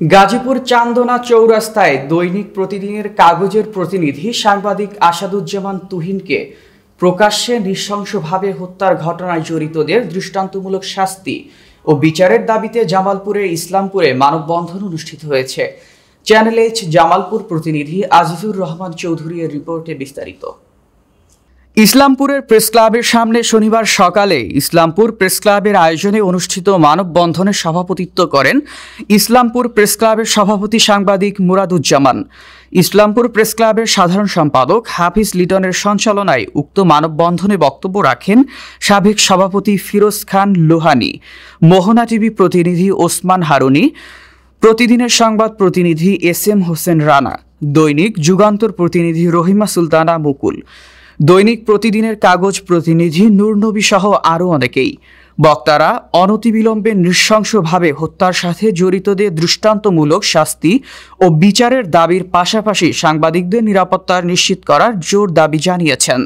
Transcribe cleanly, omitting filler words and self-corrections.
গাজীপুর চান্দনা চৌরাস্তায় দৈনিক প্রতিদিনের কাগজের প্রতিনিধি সাংবাদিক আসাদুজ্জামান তুহিনকে প্রকাশ্যে নৃশংসভাবে হত্যার ঘটনায় জড়িতদের দৃষ্টান্তমূলক শাস্তি ও বিচারের দাবিতে জামালপুরের ইসলামপুরে মানববন্ধন অনুষ্ঠিত হয়েছে। চ্যানেল এইচ জামালপুর প্রতিনিধি আজিজুর রহমান চৌধুরীর রিপোর্টে বিস্তারিত। ইসলামপুরের প্রেস ক্লাবের সামনে শনিবার সকালে ইসলামপুর প্রেস ক্লাবের আয়োজনে অনুষ্ঠিত মানববন্ধনে সভাপতিত্ব করেন ইসলামপুর প্রেস ক্লাবের সভাপতি সাংবাদিক মুরাদুজ্জামান। ইসলামপুর প্রেস ক্লাবের সাধারণ সম্পাদক হাফিজ লিটনের সঞ্চালনায় উক্ত মানববন্ধনে বক্তব্য রাখেন সাবেক সভাপতি ফিরোজ খান লোহানী, মোহনা টিভি প্রতিনিধি ওসমান হারুনি, প্রতিদিনের সংবাদ প্রতিনিধি এস.এম. হোসেন রানা, দৈনিক যুগান্তর প্রতিনিধি রহিমা সুলতানা মুকুল, দৈনিক প্রতিদিনের কাগজ প্রতিনিধি নূর নবী সহ আরও অনেকেই। বক্তারা অনতিবিলম্বে নৃশংসভাবে হত্যার সাথে জড়িতদের দৃষ্টান্তমূলক শাস্তি ও বিচারের দাবির পাশাপাশি সাংবাদিকদের নিরাপত্তা নিশ্চিত করার জোর দাবি জানিয়েছেন।